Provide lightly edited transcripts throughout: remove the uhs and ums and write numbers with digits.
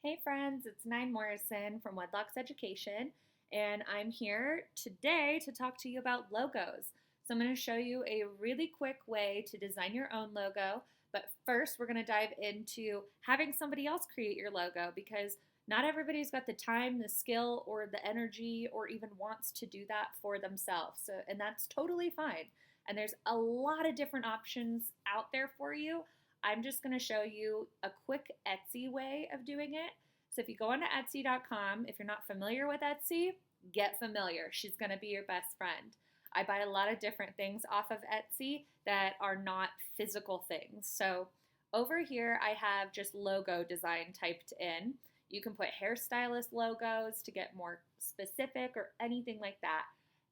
Hey friends, it's Nine Morrison from Wedlock's Education, and I'm here today to talk to you about logos. So I'm going to show you a really quick way to design your own logo, but first we're going to dive into having somebody else create your logo because not everybody's got the time, the skill, or the energy, or even wants to do that for themselves. And that's totally fine. And there's a lot of different options out there for you. I'm just going to show you a quick Etsy way of doing it. So if you go onto Etsy.com, if you're not familiar with Etsy, get familiar. She's going to be your best friend. I buy a lot of different things off of Etsy that are not physical things. So over here, I have just logo design typed in. You can put hairstylist logos to get more specific or anything like that.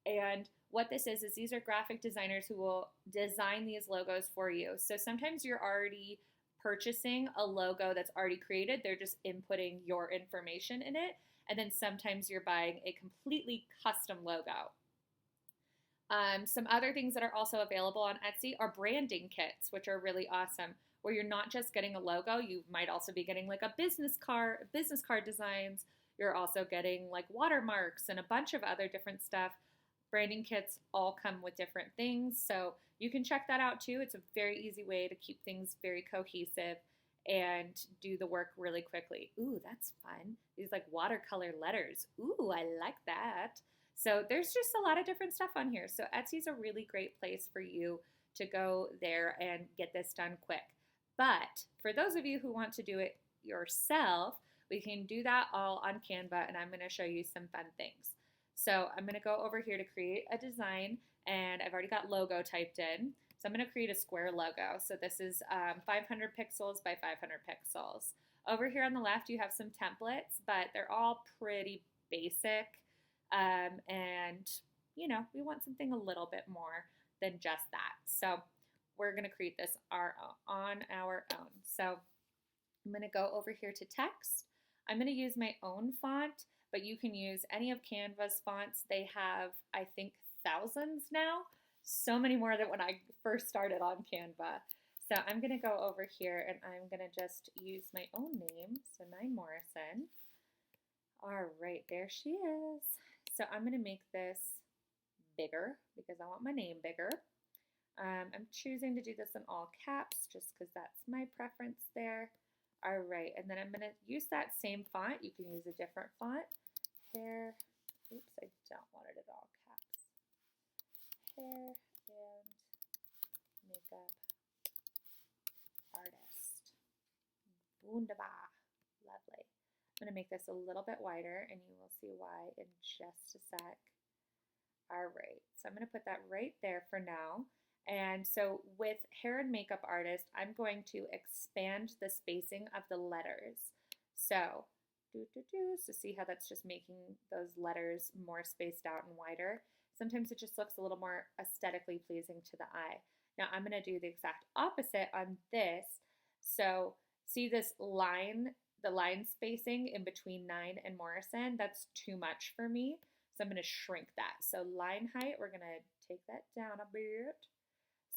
And what this is these are graphic designers who will design these logos for you. So sometimes you're already purchasing a logo that's already created. They're just inputting your information in it. And then sometimes you're buying a completely custom logo. Some other things that are also available on Etsy are branding kits, which are really awesome, where you're not just getting a logo. You might also be getting like a business card designs. You're also getting like watermarks and a bunch of other different stuff. Branding kits all come with different things, so you can check that out too. It's a very easy way to keep things very cohesive and do the work really quickly. Ooh, that's fun. These like watercolor letters. Ooh, I like that. So there's just a lot of different stuff on here. So Etsy's a really great place for you to go there and get this done quick. But for those of you who want to do it yourself, we can do that all on Canva, and I'm going to show you some fun things. So I'm going to go over here to create a design, and I've already got logo typed in. So I'm going to create a square logo. So this is 500 pixels by 500 pixels. Over here on the left, you have some templates, but they're all pretty basic. And, you know, we want something a little bit more than just that. So we're going to create this on our own. So I'm going to go over here to text. I'm going to use my own font, but you can use any of Canva's fonts. They have, I think, thousands now. So many more than when I first started on Canva. So I'm going to go over here and I'm going to just use my own name. So Nine Morrison. All right, there she is. So I'm going to make this bigger because I want my name bigger. I'm choosing to do this in all caps just because that's my preference there. All right, and then I'm going to use that same font. You can use a different font. Hair, oops, I don't want it at all caps. Hair and makeup artist. Wunderbar. Lovely. I'm going to make this a little bit wider, and you will see why in just a sec. All right, so I'm going to put that right there for now. And so with hair and makeup artist, I'm going to expand the spacing of the letters. So, so see how that's just making those letters more spaced out and wider. Sometimes it just looks a little more aesthetically pleasing to the eye. Now I'm going to do the exact opposite on this. So see this line, the line spacing in between Nine and Morrison, that's too much for me. So I'm going to shrink that. So line height, we're going to take that down a bit.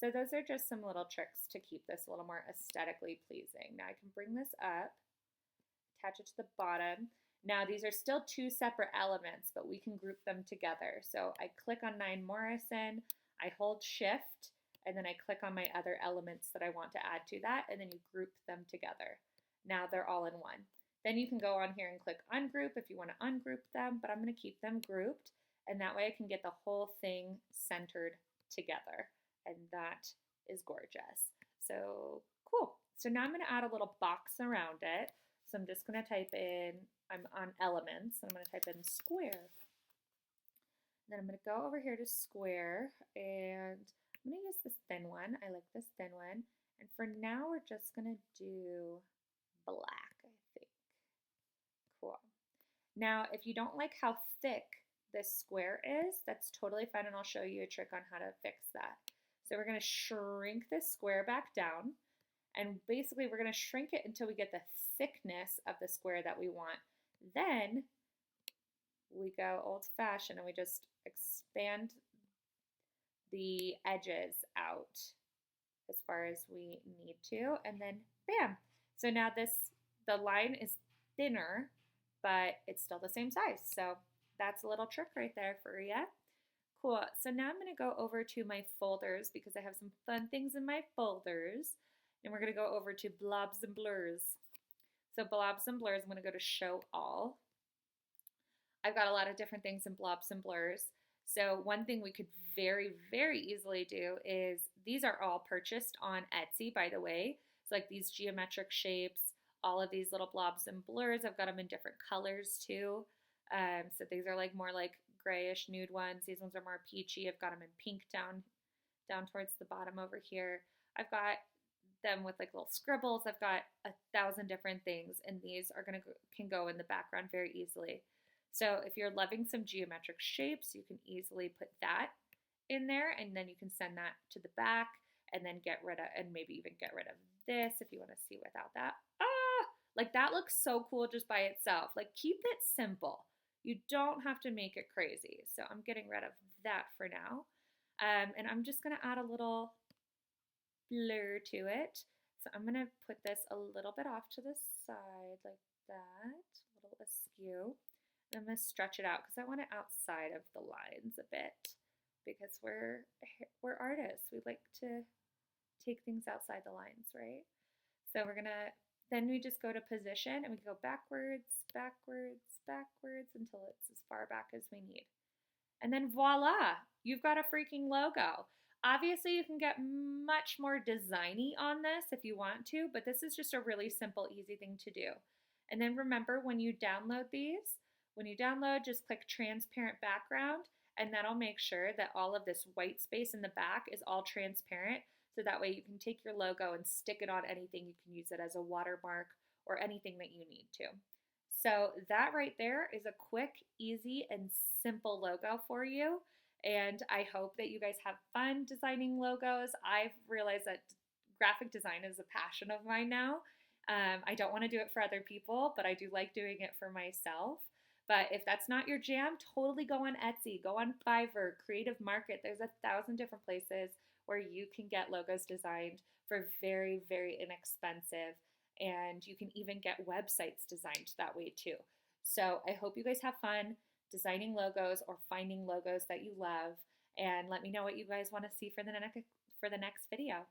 So those are just some little tricks to keep this a little more aesthetically pleasing. Now I can bring this up, attach it to the bottom. Now these are still two separate elements, but we can group them together. So I click on Nine Morrison, I hold Shift, and then I click on my other elements that I want to add to that, and then you group them together. Now they're all in one. Then you can go on here and click Ungroup if you want to ungroup them, but I'm going to keep them grouped, and that way I can get the whole thing centered together. And that is gorgeous. So cool. So now I'm going to add a little box around it. So I'm just going to type in, I'm on elements, and I'm going to type in square. Then I'm going to go over here to square, and I'm going to use this thin one. I like this thin one. And for now, we're just going to do black, I think. Cool. Now, if you don't like how thick this square is, that's totally fine, and I'll show you a trick on how to fix that. So we're going to shrink this square back down, and basically we're going to shrink it until we get the thickness of the square that we want. Then we go old-fashioned and we just expand the edges out as far as we need to, and then bam. So now the line is thinner, but it's still the same size. So that's a little trick right there for you. Cool. So now I'm going to go over to my folders because I have some fun things in my folders. And we're going to go over to blobs and blurs. So blobs and blurs, I'm going to go to show all. I've got a lot of different things in blobs and blurs. So one thing we could very, very easily do is, these are all purchased on Etsy, by the way. It's like these geometric shapes, all of these little blobs and blurs. I've got them in different colors too. So these are like more like grayish nude ones. These ones are more peachy. I've got them in pink down towards the bottom over here. I've got them with like little scribbles. I've got 1,000 different things, and these are can go in the background very easily. So if you're loving some geometric shapes, you can easily put that in there, and then you can send that to the back, and then get rid of, and maybe even get rid of this if you want to see without that. Like that looks so cool just by itself. Like keep it simple. You don't have to make it crazy. So I'm getting rid of that for now. And I'm just going to add a little blur to it. So I'm going to put this a little bit off to the side like that, a little askew. And I'm going to stretch it out because I want it outside of the lines a bit, because we're artists. We like to take things outside the lines, right? So we're going to, then we just go to position and we go backwards, backwards, backwards until it's as far back as we need. And then voila, you've got a freaking logo. Obviously, you can get much more designy on this if you want to, but this is just a really simple, easy thing to do. And then remember, when you download these, just click transparent background, and that'll make sure that all of this white space in the back is all transparent. So that way you can take your logo and stick it on anything. You can use it as a watermark or anything that you need to. So that right there is a quick, easy, and simple logo for you. And I hope that you guys have fun designing logos. I've realized that graphic design is a passion of mine now. I don't want to do it for other people, but I do like doing it for myself. But if that's not your jam, totally go on Etsy, go on Fiverr, Creative Market. There's 1,000 different places where you can get logos designed for very, very inexpensive. And you can even get websites designed that way too. So I hope you guys have fun designing logos or finding logos that you love. And let me know what you guys want to see for the next video.